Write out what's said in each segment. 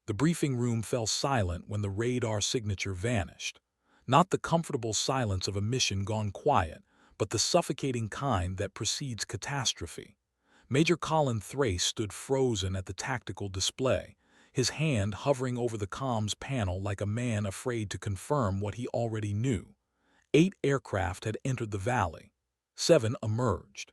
The briefing room fell silent when the radar signature vanished. Not the comfortable silence of a mission gone quiet, but the suffocating kind that precedes catastrophe. Major Colin Thrace stood frozen at the tactical display, his hand hovering over the comms panel like a man afraid to confirm what he already knew. 8 aircraft had entered the valley. 7 emerged.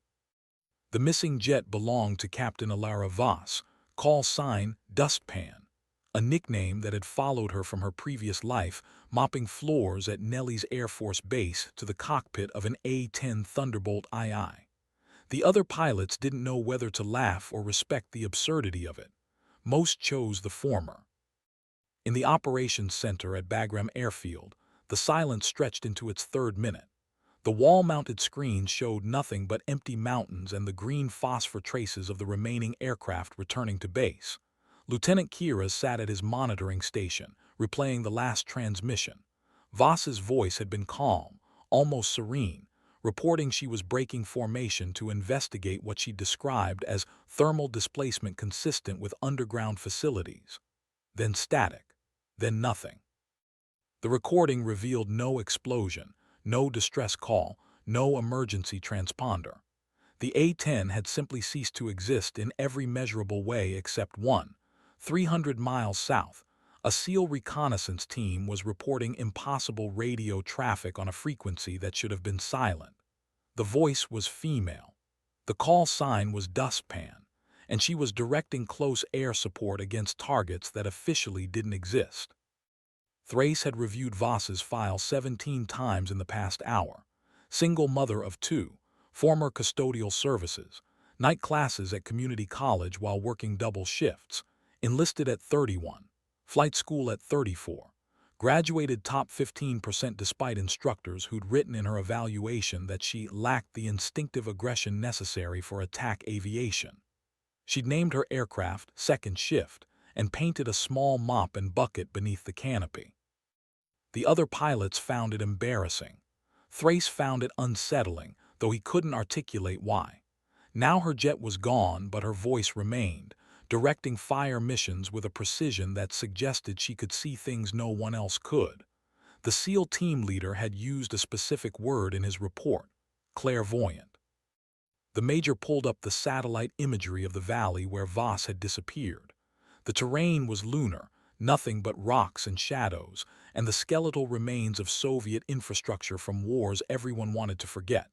The missing jet belonged to Captain Alara Voss, call sign Dustpan, a nickname that had followed her from her previous life, mopping floors at Nelly's Air Force Base to the cockpit of an A-10 Thunderbolt II. The other pilots didn't know whether to laugh or respect the absurdity of it. Most chose the former. In the operations center at Bagram Airfield, the silence stretched into its third minute. The wall-mounted screen showed nothing but empty mountains and the green phosphor traces of the remaining aircraft returning to base. Lieutenant Kira sat at his monitoring station, replaying the last transmission. Voss's voice had been calm, almost serene, reporting she was breaking formation to investigate what she described as thermal displacement consistent with underground facilities. Then static. Then nothing. The recording revealed no explosion, no distress call, no emergency transponder. The A-10 had simply ceased to exist in every measurable way except one. 300 miles south, a SEAL reconnaissance team was reporting impossible radio traffic on a frequency that should have been silent. The voice was female. The call sign was Dustpan, and she was directing close air support against targets that officially didn't exist. Thrace had reviewed Voss's file 17 times in the past hour. Single mother of 2, former custodial services, night classes at community college while working double shifts, enlisted at 31, flight school at 34, graduated top 15% despite instructors who'd written in her evaluation that she lacked the instinctive aggression necessary for attack aviation. She'd named her aircraft Second Shift and painted a small mop and bucket beneath the canopy. The other pilots found it embarrassing. Thrace found it unsettling, though he couldn't articulate why. Now her jet was gone, but her voice remained, directing fire missions with a precision that suggested she could see things no one else could. The SEAL team leader had used a specific word in his report: clairvoyant. The major pulled up the satellite imagery of the valley where Voss had disappeared. The terrain was lunar, nothing but rocks and shadows, and the skeletal remains of Soviet infrastructure from wars everyone wanted to forget.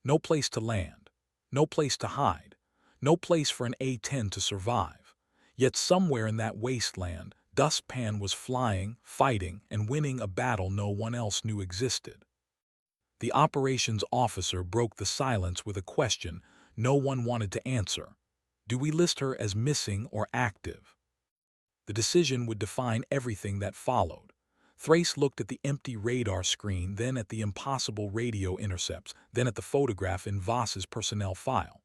No place to land, no place to hide, no place for an A-10 to survive. Yet somewhere in that wasteland, Dustpan was flying, fighting, and winning a battle no one else knew existed. The operations officer broke the silence with a question no one wanted to answer. Do we list her as missing or active? The decision would define everything that followed. Thrace looked at the empty radar screen, then at the impossible radio intercepts, then at the photograph in Voss's personnel file.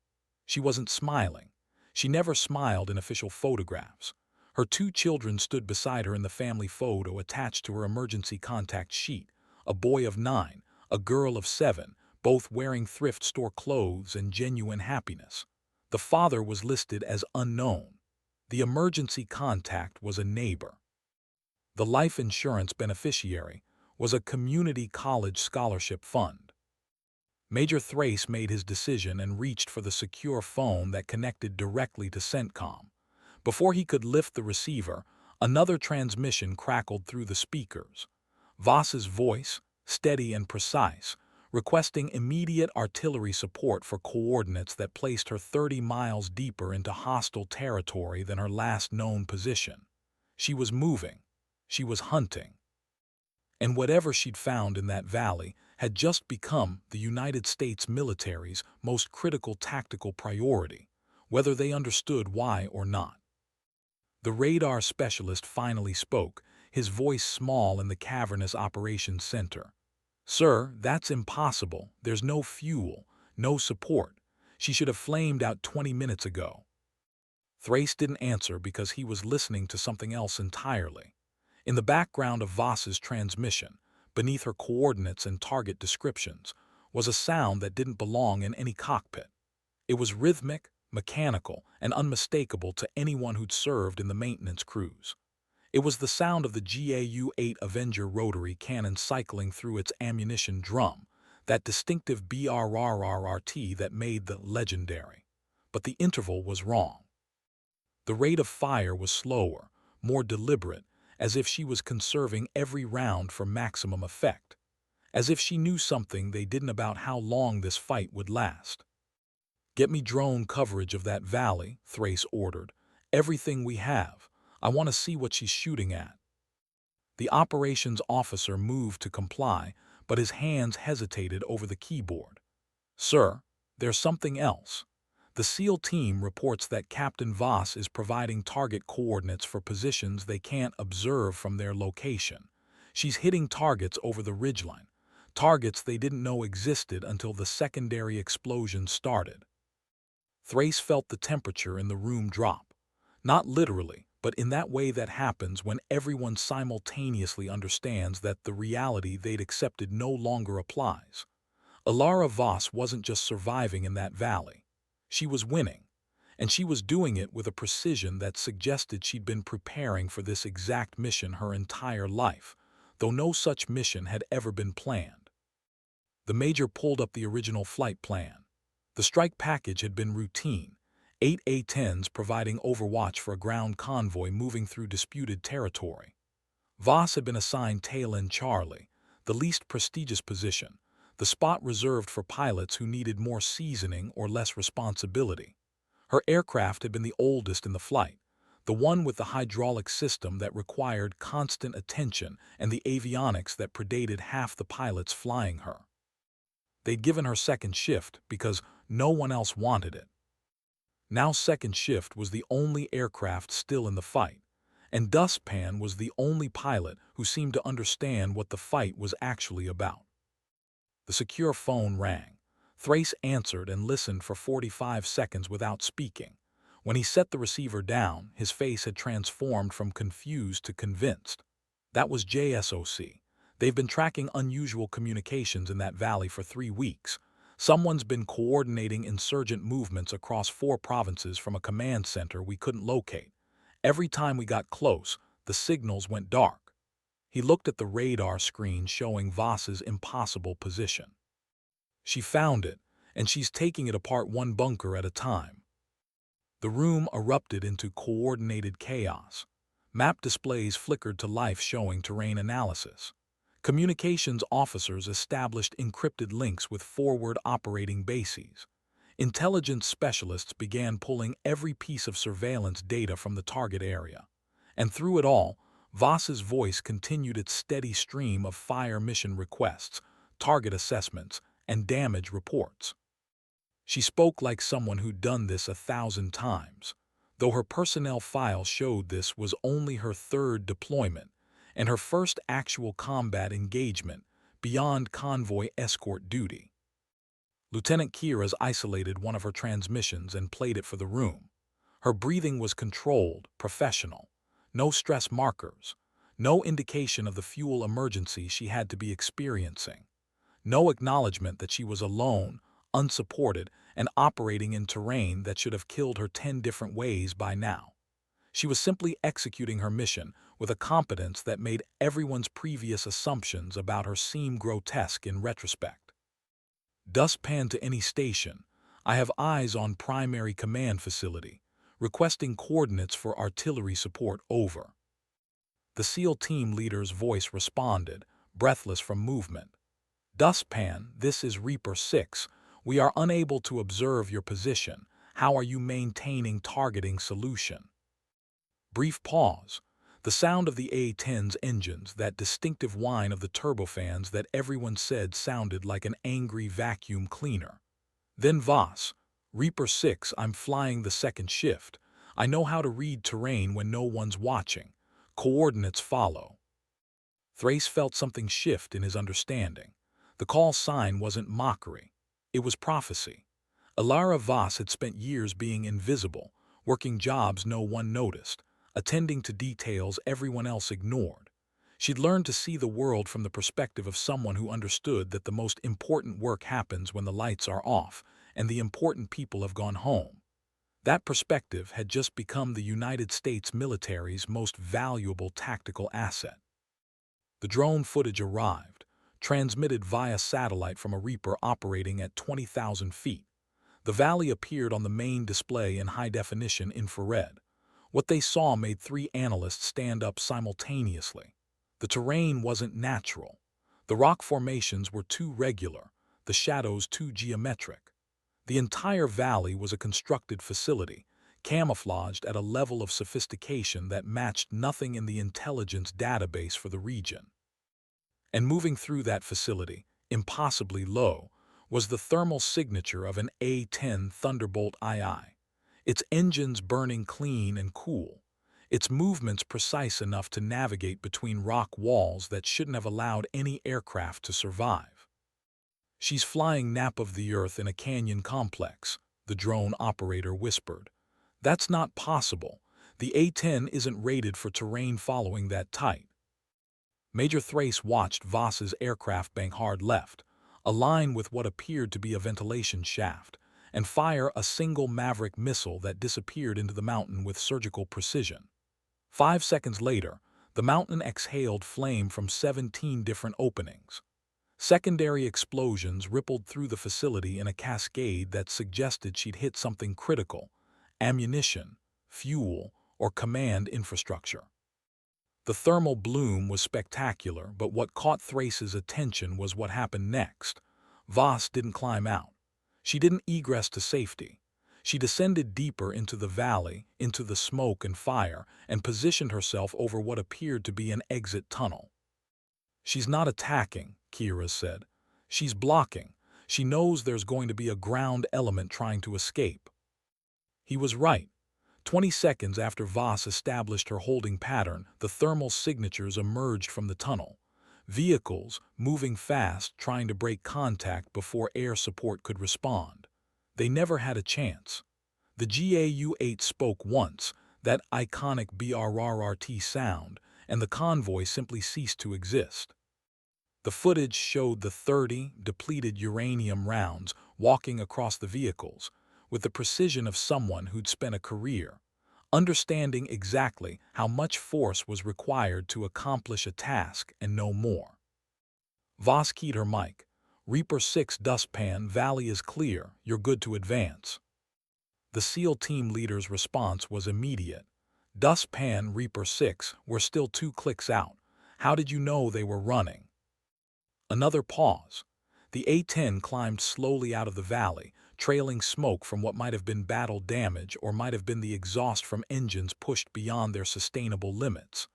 She wasn't smiling. She never smiled in official photographs. Her 2 children stood beside her in the family photo attached to her emergency contact sheet, a boy of 9, a girl of 7, both wearing thrift store clothes and genuine happiness. The father was listed as unknown. The emergency contact was a neighbor. The life insurance beneficiary was a community college scholarship fund. Major Thrace made his decision and reached for the secure phone that connected directly to CENTCOM. Before he could lift the receiver, another transmission crackled through the speakers. Voss's voice, steady and precise, requesting immediate artillery support for coordinates that placed her 30 miles deeper into hostile territory than her last known position. She was moving. She was hunting. And whatever she'd found in that valley had just become the United States military's most critical tactical priority, whether they understood why or not. The radar specialist finally spoke, his voice small in the cavernous operations center. Sir, that's impossible. There's no fuel, no support. She should have flamed out 20 minutes ago. Thrace didn't answer because he was listening to something else entirely. In the background of Voss's transmission, beneath her coordinates and target descriptions, was a sound that didn't belong in any cockpit. It was rhythmic, mechanical, and unmistakable to anyone who'd served in the maintenance crews. It was the sound of the GAU-8 Avenger rotary cannon cycling through its ammunition drum, that distinctive BRRRRT that made the legendary. But the interval was wrong. The rate of fire was slower, more deliberate, as if she was conserving every round for maximum effect, as if she knew something they didn't about how long this fight would last. "Get me drone coverage of that valley," Thrace ordered. "Everything we have. I want to see what she's shooting at." The operations officer moved to comply, but his hands hesitated over the keyboard. "Sir, there's something else. The SEAL team reports that Captain Voss is providing target coordinates for positions they can't observe from their location. She's hitting targets over the ridgeline, targets they didn't know existed until the secondary explosion started." Thrace felt the temperature in the room drop. Not literally, but in that way that happens when everyone simultaneously understands that the reality they'd accepted no longer applies. Alara Voss wasn't just surviving in that valley. She was winning, and she was doing it with a precision that suggested she'd been preparing for this exact mission her entire life, though no such mission had ever been planned. The Major pulled up the original flight plan. The strike package had been routine, 8 A-10s providing overwatch for a ground convoy moving through disputed territory. Voss had been assigned tail-end Charlie, the least prestigious position, the spot reserved for pilots who needed more seasoning or less responsibility. Her aircraft had been the oldest in the flight, the one with the hydraulic system that required constant attention and the avionics that predated half the pilots flying her. They'd given her second shift because no one else wanted it. Now second shift was the only aircraft still in the fight, and Dustpan was the only pilot who seemed to understand what the fight was actually about. The secure phone rang. Thrace answered and listened for 45 seconds without speaking. When he set the receiver down, his face had transformed from confused to convinced. That was JSOC. They've been tracking unusual communications in that valley for 3 weeks. Someone's been coordinating insurgent movements across 4 provinces from a command center we couldn't locate. Every time we got close, the signals went dark. He looked at the radar screen showing Voss's impossible position. "She found it, and she's taking it apart one bunker at a time." The room erupted into coordinated chaos. Map displays flickered to life showing terrain analysis. Communications officers established encrypted links with forward operating bases. Intelligence specialists began pulling every piece of surveillance data from the target area. And through it all, Voss's voice continued its steady stream of fire mission requests, target assessments, and damage reports. She spoke like someone who'd done this 1,000 times, though her personnel file showed this was only her 3rd deployment and her first actual combat engagement beyond convoy escort duty. Lieutenant Kira's isolated one of her transmissions and played it for the room. Her breathing was controlled, professional. No stress markers. No indication of the fuel emergency she had to be experiencing. No acknowledgement that she was alone, unsupported, and operating in terrain that should have killed her 10 different ways by now. She was simply executing her mission with a competence that made everyone's previous assumptions about her seem grotesque in retrospect. "Dustpan to any station. I have eyes on primary command facility. Requesting coordinates for artillery support over." The SEAL team leader's voice responded, breathless from movement. "Dustpan, this is Reaper 6. We are unable to observe your position. How are you maintaining targeting solution?" Brief pause. The sound of the A-10's engines, that distinctive whine of the turbofans that everyone said sounded like an angry vacuum cleaner. Then Voss, "Reaper 6, I'm flying the second shift. I know how to read terrain when no one's watching. Coordinates follow." Thrace felt something shift in his understanding. The call sign wasn't mockery. It was prophecy. Alara Voss had spent years being invisible, working jobs no one noticed, attending to details everyone else ignored. She'd learned to see the world from the perspective of someone who understood that the most important work happens when the lights are off and the important people have gone home. That perspective had just become the United States military's most valuable tactical asset. The drone footage arrived, transmitted via satellite from a Reaper operating at 20,000 feet. The valley appeared on the main display in high-definition infrared. What they saw made three analysts stand up simultaneously. The terrain wasn't natural. The rock formations were too regular, the shadows too geometric. The entire valley was a constructed facility, camouflaged at a level of sophistication that matched nothing in the intelligence database for the region. And moving through that facility, impossibly low, was the thermal signature of an A-10 Thunderbolt II. Its engines burning clean and cool, its movements precise enough to navigate between rock walls that shouldn't have allowed any aircraft to survive. "She's flying nap of the Earth in a canyon complex," the drone operator whispered. "That's not possible. The A-10 isn't rated for terrain following that tight." Major Thrace watched Voss's aircraft bank hard left, align with what appeared to be a ventilation shaft, and fire a single Maverick missile that disappeared into the mountain with surgical precision. 5 seconds later, the mountain exhaled flame from 17 different openings. Secondary explosions rippled through the facility in a cascade that suggested she'd hit something critical: ammunition, fuel, or command infrastructure. The thermal bloom was spectacular, but what caught Thrace's attention was what happened next. Voss didn't climb out. She didn't egress to safety. She descended deeper into the valley, into the smoke and fire, and positioned herself over what appeared to be an exit tunnel. "She's not attacking," Kira said. "She's blocking. She knows there's going to be a ground element trying to escape." He was right. 20 seconds after Voss established her holding pattern, the thermal signatures emerged from the tunnel. Vehicles, moving fast, trying to break contact before air support could respond. They never had a chance. The GAU-8 spoke once, that iconic BRRRT sound, and the convoy simply ceased to exist. The footage showed the 30 depleted uranium rounds walking across the vehicles, with the precision of someone who'd spent a career, understanding exactly how much force was required to accomplish a task and no more. Voss keyed her mic. "Reaper 6 dustpan, valley is clear, you're good to advance." The SEAL team leader's response was immediate. "Dustpan, Reaper 6, we're still 2 clicks out. How did you know they were running?" Another pause. The A-10 climbed slowly out of the valley, trailing smoke from what might have been battle damage or might have been the exhaust from engines pushed beyond their sustainable limits.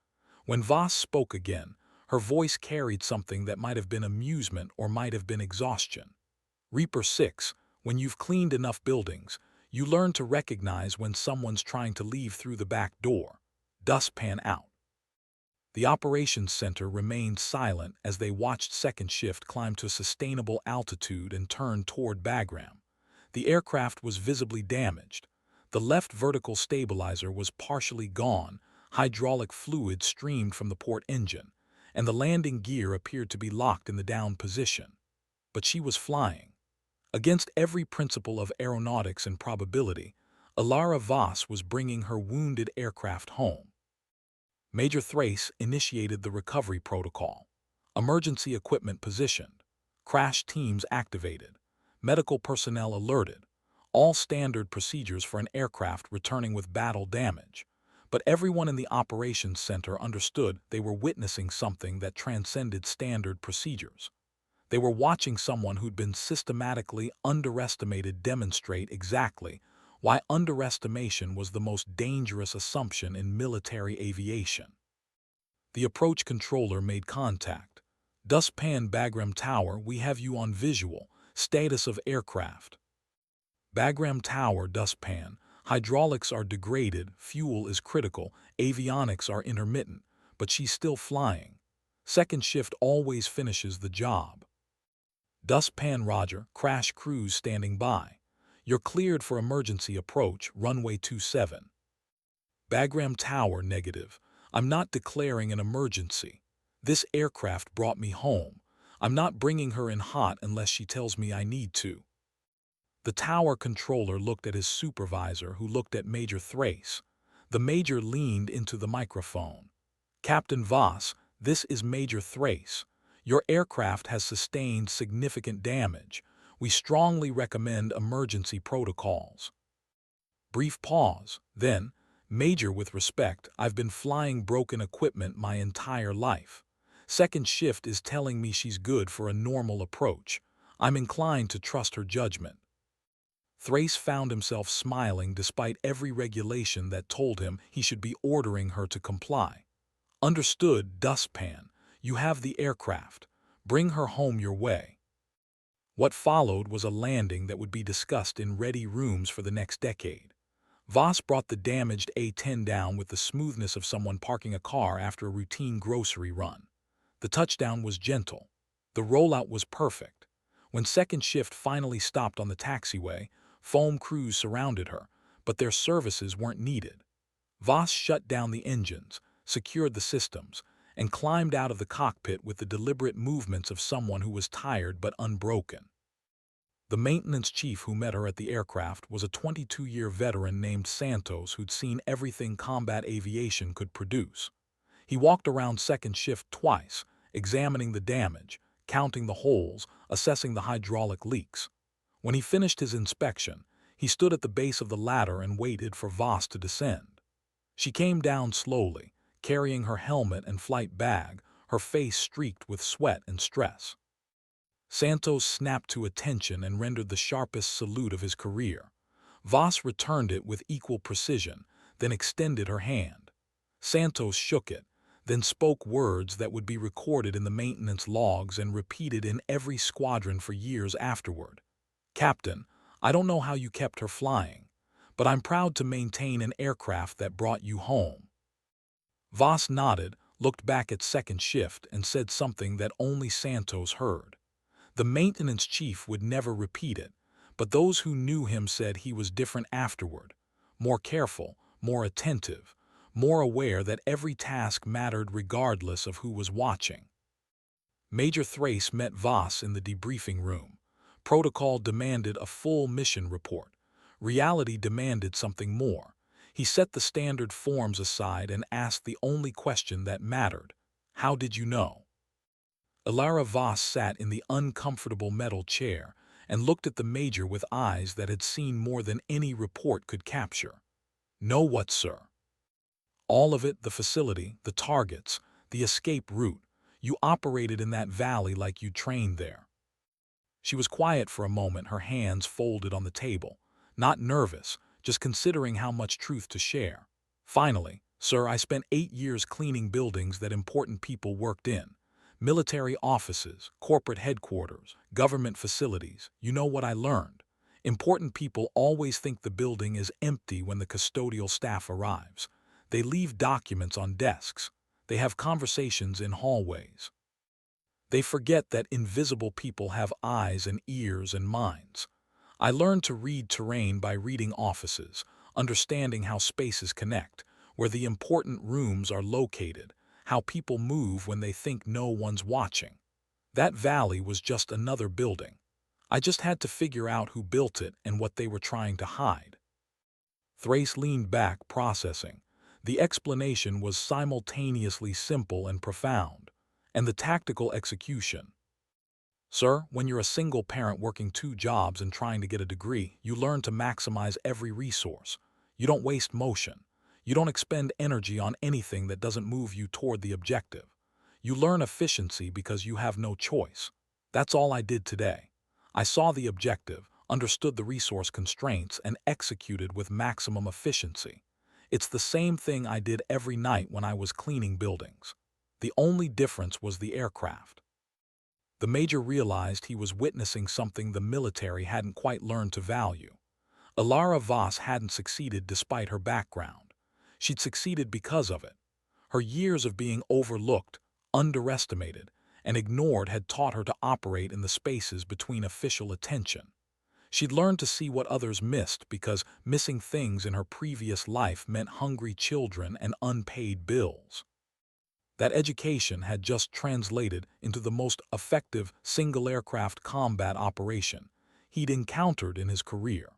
When Voss spoke again, her voice carried something that might have been amusement or might have been exhaustion. "Reaper 6, when you've cleaned enough buildings, you learn to recognize when someone's trying to leave through the back door. Dustpan out." The operations center remained silent as they watched second shift climb to sustainable altitude and turn toward Bagram. The aircraft was visibly damaged. The left vertical stabilizer was partially gone, hydraulic fluid streamed from the port engine, and the landing gear appeared to be locked in the down position. But she was flying. Against every principle of aeronautics and probability, Alara Voss was bringing her wounded aircraft home. Major Thrace initiated the recovery protocol. Emergency equipment positioned. Crash teams activated. Medical personnel alerted. All standard procedures for an aircraft returning with battle damage. But everyone in the operations center understood they were witnessing something that transcended standard procedures. They were watching someone who'd been systematically underestimated demonstrate exactly why underestimation was the most dangerous assumption in military aviation. The approach controller made contact. "Dustpan Bagram Tower, we have you on visual. Status of aircraft." "Bagram Tower, Dustpan. Hydraulics are degraded, fuel is critical, avionics are intermittent, but she's still flying. Second shift always finishes the job." "Dustpan Roger, crash crews standing by. You're cleared for emergency approach, runway 27. Bagram Tower, negative. I'm not declaring an emergency. This aircraft brought me home. I'm not bringing her in hot unless she tells me I need to." The tower controller looked at his supervisor, who looked at Major Thrace. The major leaned into the microphone. "Captain Voss, this is Major Thrace. Your aircraft has sustained significant damage. We strongly recommend emergency protocols." Brief pause. Then, "Major, with respect, I've been flying broken equipment my entire life. Second shift is telling me she's good for a normal approach. I'm inclined to trust her judgment." Thrace found himself smiling despite every regulation that told him he should be ordering her to comply. "Understood, Dustpan. You have the aircraft. Bring her home your way." What followed was a landing that would be discussed in ready rooms for the next decade. Voss brought the damaged A-10 down with the smoothness of someone parking a car after a routine grocery run. The touchdown was gentle. The rollout was perfect. When second shift finally stopped on the taxiway, foam crews surrounded her, but their services weren't needed. Voss shut down the engines, secured the systems, and climbed out of the cockpit with the deliberate movements of someone who was tired but unbroken. The maintenance chief who met her at the aircraft was a 22-year veteran named Santos who'd seen everything combat aviation could produce. He walked around second shift twice, examining the damage, counting the holes, assessing the hydraulic leaks. When he finished his inspection, he stood at the base of the ladder and waited for Voss to descend. She came down slowly, carrying her helmet and flight bag, her face streaked with sweat and stress. Santos snapped to attention and rendered the sharpest salute of his career. Voss returned it with equal precision, then extended her hand. Santos shook it, then spoke words that would be recorded in the maintenance logs and repeated in every squadron for years afterward. "Captain, I don't know how you kept her flying, but I'm proud to maintain an aircraft that brought you home." Voss nodded, looked back at second shift, and said something that only Santos heard. The maintenance chief would never repeat it, but those who knew him said he was different afterward, more careful, more attentive, more aware that every task mattered regardless of who was watching. Major Thrace met Voss in the debriefing room. Protocol demanded a full mission report. Reality demanded something more. He set the standard forms aside and asked the only question that mattered: "How did you know?" Ilara Voss sat in the uncomfortable metal chair and looked at the major with eyes that had seen more than any report could capture. "Know what, sir?" "All of it, the facility, the targets, the escape route. You operated in that valley like you trained there." She was quiet for a moment, her hands folded on the table. Not nervous, just considering how much truth to share. "Finally, sir, I spent 8 years cleaning buildings that important people worked in. Military offices, corporate headquarters, government facilities. You know what I learned? Important people always think the building is empty when the custodial staff arrives. They leave documents on desks. They have conversations in hallways. They forget that invisible people have eyes and ears and minds. I learned to read terrain by reading offices, understanding how spaces connect, where the important rooms are located, how people move when they think no one's watching. That valley was just another building. I just had to figure out who built it and what they were trying to hide." Thrace leaned back, processing. The explanation was simultaneously simple and profound. And the tactical execution. "Sir, when you're a single parent working 2 jobs and trying to get a degree, you learn to maximize every resource. You don't waste motion. You don't expend energy on anything that doesn't move you toward the objective. You learn efficiency because you have no choice. That's all I did today. I saw the objective, understood the resource constraints, and executed with maximum efficiency. It's the same thing I did every night when I was cleaning buildings. The only difference was the aircraft." The major realized he was witnessing something the military hadn't quite learned to value. Ilara Voss hadn't succeeded despite her background. She'd succeeded because of it. Her years of being overlooked, underestimated, and ignored had taught her to operate in the spaces between official attention. She'd learned to see what others missed because missing things in her previous life meant hungry children and unpaid bills. That education had just translated into the most effective single-aircraft combat operation, he'd encountered in his career.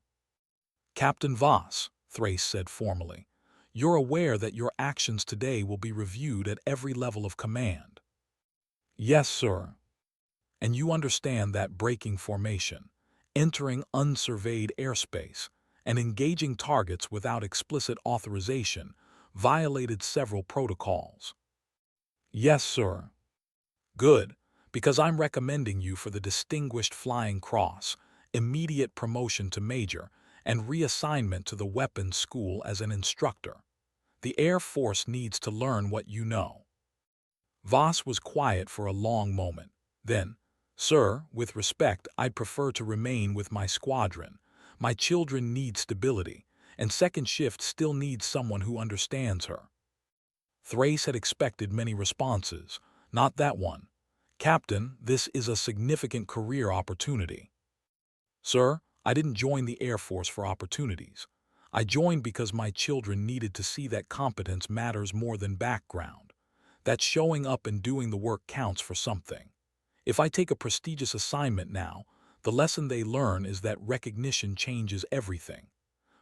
"Captain Voss," Thrace said formally, "you're aware that your actions today will be reviewed at every level of command." "Yes, sir." "And you understand that breaking formation, entering unsurveyed airspace, and engaging targets without explicit authorization violated several protocols." "Yes, sir." "Good, because I'm recommending you for the Distinguished Flying Cross, immediate promotion to major, and reassignment to the weapons school as an instructor. The Air Force needs to learn what you know." Voss was quiet for a long moment. Then, "Sir, with respect, I'd prefer to remain with my squadron. My children need stability, and second shift still needs someone who understands her." Thrace had expected many responses, not that one. "Captain, this is a significant career opportunity." "Sir, I didn't join the Air Force for opportunities. I joined because my children needed to see that competence matters more than background, that showing up and doing the work counts for something. If I take a prestigious assignment now, the lesson they learn is that recognition changes everything.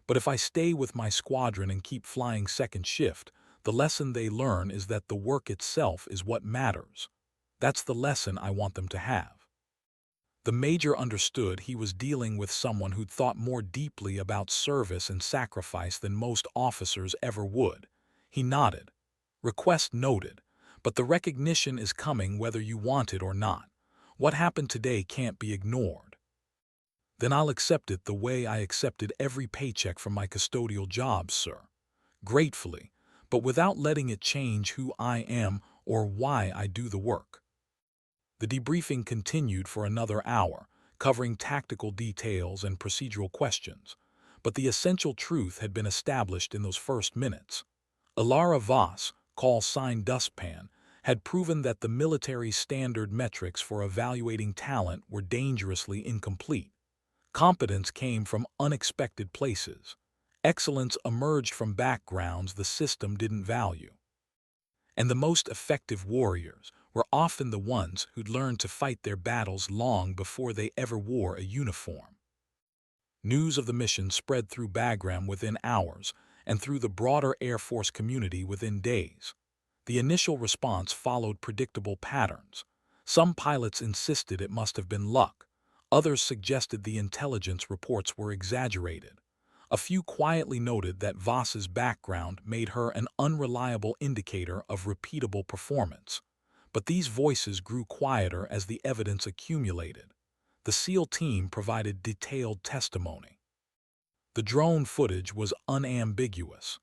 But if I stay with my squadron and keep flying second shift, the lesson they learn is that the work itself is what matters. That's the lesson I want them to have." The major understood he was dealing with someone who'd thought more deeply about service and sacrifice than most officers ever would. He nodded. "Request noted, but the recognition is coming whether you want it or not. What happened today can't be ignored." "Then I'll accept it the way I accepted every paycheck from my custodial jobs, sir. Gratefully, but without letting it change who I am or why I do the work." The debriefing continued for another hour, covering tactical details and procedural questions, but the essential truth had been established in those first minutes. Ilara Voss, call sign Dustpan, had proven that the military standard metrics for evaluating talent were dangerously incomplete. Competence came from unexpected places. Excellence emerged from backgrounds the system didn't value. And the most effective warriors were often the ones who'd learned to fight their battles long before they ever wore a uniform. News of the mission spread through Bagram within hours and through the broader Air Force community within days. The initial response followed predictable patterns. Some pilots insisted it must have been luck. Others suggested the intelligence reports were exaggerated. A few quietly noted that Voss's background made her an unreliable indicator of repeatable performance. But these voices grew quieter as the evidence accumulated. The SEAL team provided detailed testimony. The drone footage was unambiguous.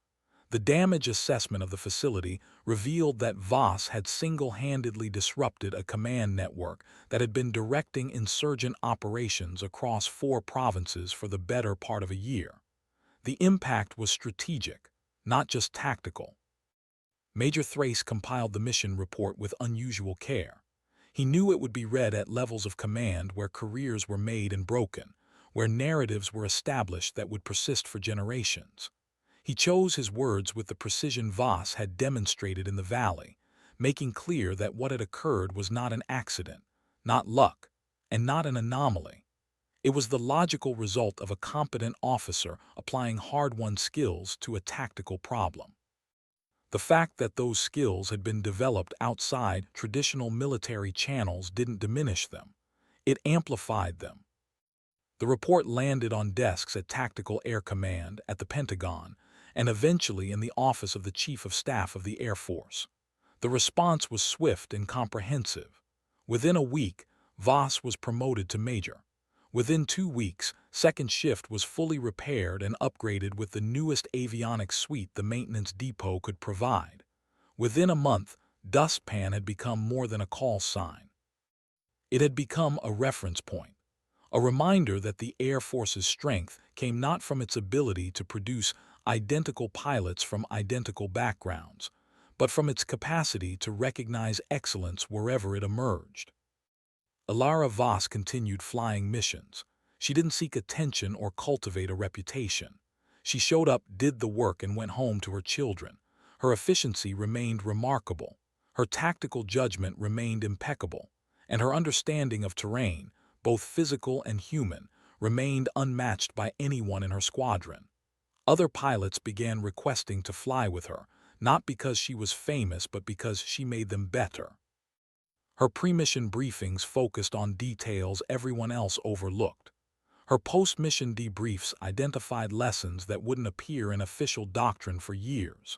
The damage assessment of the facility revealed that Voss had single-handedly disrupted a command network that had been directing insurgent operations across 4 provinces for the better part of a year. The impact was strategic, not just tactical. Major Thrace compiled the mission report with unusual care. He knew it would be read at levels of command where careers were made and broken, where narratives were established that would persist for generations. He chose his words with the precision Voss had demonstrated in the valley, making clear that what had occurred was not an accident, not luck, and not an anomaly. It was the logical result of a competent officer applying hard-won skills to a tactical problem. The fact that those skills had been developed outside traditional military channels didn't diminish them. It amplified them. The report landed on desks at Tactical Air Command, at the Pentagon, and eventually in the office of the Chief of Staff of the Air Force. The response was swift and comprehensive. Within a week, Voss was promoted to major. Within 2 weeks, second shift was fully repaired and upgraded with the newest avionics suite the maintenance depot could provide. Within a month, Dustpan had become more than a call sign. It had become a reference point, a reminder that the Air Force's strength came not from its ability to produce identical pilots from identical backgrounds, but from its capacity to recognize excellence wherever it emerged. Ilara Voss continued flying missions. She didn't seek attention or cultivate a reputation. She showed up, did the work, and went home to her children. Her efficiency remained remarkable. Her tactical judgment remained impeccable. And her understanding of terrain, both physical and human, remained unmatched by anyone in her squadron. Other pilots began requesting to fly with her, not because she was famous but because she made them better. Her pre-mission briefings focused on details everyone else overlooked. Her post-mission debriefs identified lessons that wouldn't appear in official doctrine for years.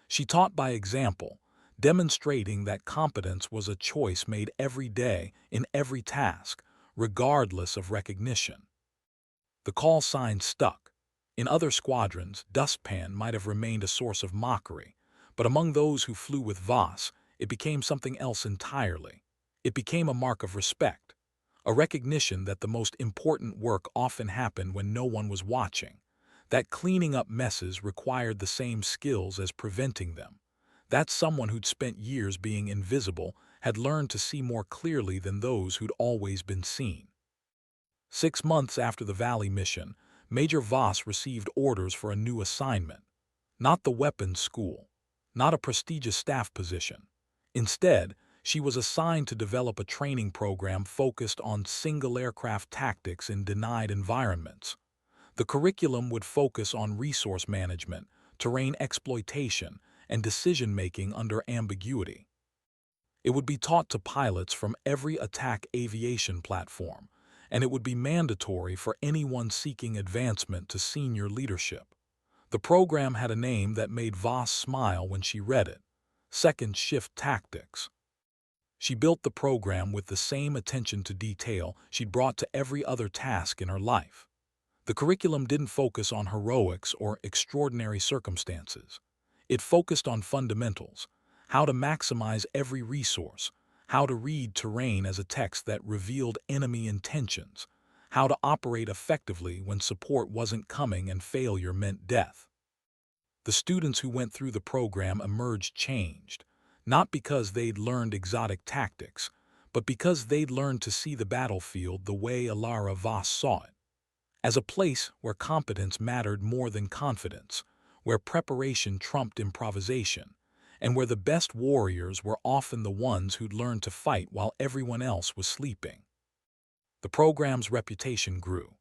She taught by example, demonstrating that competence was a choice made every day in every task, regardless of recognition. The call sign stuck. In other squadrons, dustpan might have remained a source of mockery, but among those who flew with Voss, it became something else entirely. It became a mark of respect, a recognition that the most important work often happened when no one was watching, that cleaning up messes required the same skills as preventing them, that someone who'd spent years being invisible had learned to see more clearly than those who'd always been seen. 6 months after the Valley mission, Major Voss received orders for a new assignment. Not the weapons school, not a prestigious staff position. Instead, she was assigned to develop a training program focused on single aircraft tactics in denied environments. The curriculum would focus on resource management, terrain exploitation, and decision-making under ambiguity. It would be taught to pilots from every attack aviation platform, and it would be mandatory for anyone seeking advancement to senior leadership. The program had a name that made Voss smile when she read it: Second Shift Tactics. She built the program with the same attention to detail she'd brought to every other task in her life. The curriculum didn't focus on heroics or extraordinary circumstances. It focused on fundamentals: how to maximize every resource, how to read terrain as a text that revealed enemy intentions, how to operate effectively when support wasn't coming and failure meant death. The students who went through the program emerged changed, not because they'd learned exotic tactics, but because they'd learned to see the battlefield the way Alara Voss saw it, as a place where competence mattered more than confidence, where preparation trumped improvisation, and where the best warriors were often the ones who'd learned to fight while everyone else was sleeping. The program's reputation grew.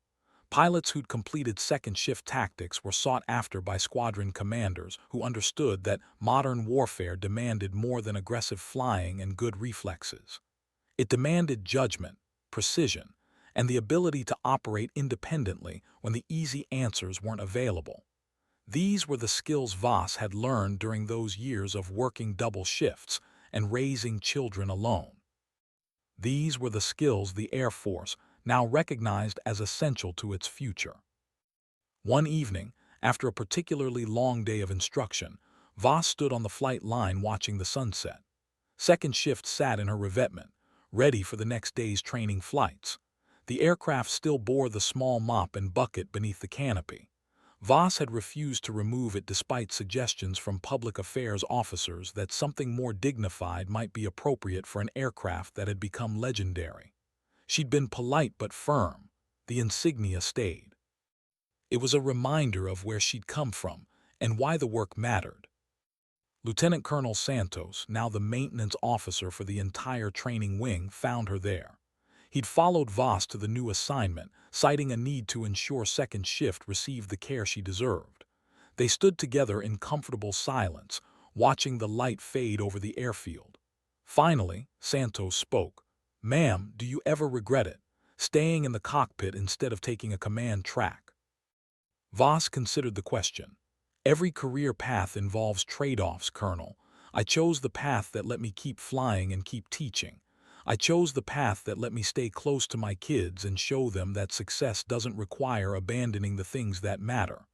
Pilots who'd completed second shift tactics were sought after by squadron commanders who understood that modern warfare demanded more than aggressive flying and good reflexes. It demanded judgment, precision, and the ability to operate independently when the easy answers weren't available. These were the skills Voss had learned during those years of working double shifts and raising children alone. These were the skills the Air Force now recognized as essential to its future. One evening, after a particularly long day of instruction, Voss stood on the flight line watching the sunset. Second shift sat in her revetment, ready for the next day's training flights. The aircraft still bore the small mop and bucket beneath the canopy. Voss had refused to remove it despite suggestions from public affairs officers that something more dignified might be appropriate for an aircraft that had become legendary. She'd been polite but firm. The insignia stayed. It was a reminder of where she'd come from and why the work mattered. Lieutenant Colonel Santos, now the maintenance officer for the entire training wing, found her there. He'd followed Voss to the new assignment, citing a need to ensure second shift received the care she deserved. They stood together in comfortable silence, watching the light fade over the airfield. Finally, Santos spoke. "Ma'am, do you ever regret it, staying in the cockpit instead of taking a command track?" Voss considered the question. "Every career path involves trade-offs, Colonel. I chose the path that let me keep flying and keep teaching. I chose the path that let me stay close to my kids and show them that success doesn't require abandoning the things that matter.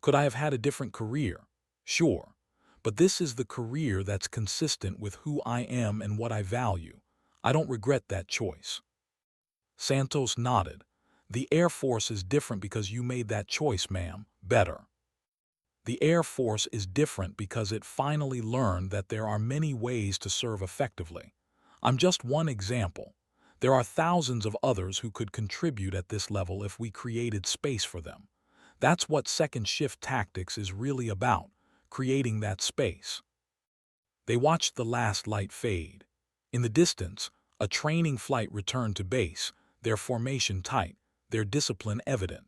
Could I have had a different career? Sure. But this is the career that's consistent with who I am and what I value. I don't regret that choice." Santos nodded. "The Air Force is different because you made that choice, ma'am. Better. The Air Force is different because it finally learned that there are many ways to serve effectively. I'm just one example. There are thousands of others who could contribute at this level if we created space for them. That's what second shift tactics is really about, creating that space." They watched the last light fade. In the distance, a training flight returned to base, their formation tight, their discipline evident.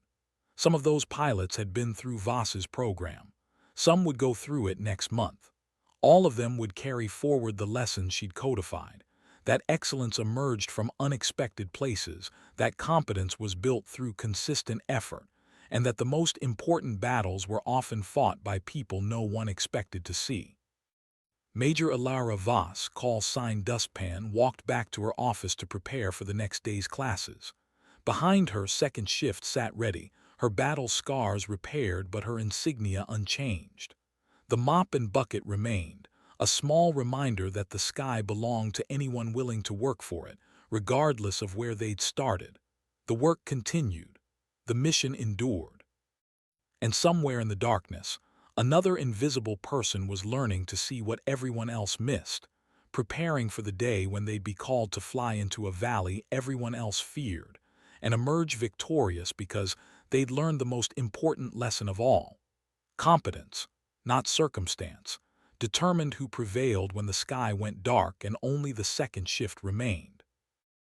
Some of those pilots had been through Voss's program. Some would go through it next month. All of them would carry forward the lessons she'd codified. That excellence emerged from unexpected places, that competence was built through consistent effort, and that the most important battles were often fought by people no one expected to see. Major Alara Voss, call sign Dustpan, walked back to her office to prepare for the next day's classes. Behind her, second shift sat ready, her battle scars repaired but her insignia unchanged. The mop and bucket remained, a small reminder that the sky belonged to anyone willing to work for it, regardless of where they'd started. The work continued. The mission endured. And somewhere in the darkness, another invisible person was learning to see what everyone else missed, preparing for the day when they'd be called to fly into a valley everyone else feared, and emerge victorious because they'd learned the most important lesson of all: competence, not circumstance, determined who prevailed when the sky went dark and only the second shift remained.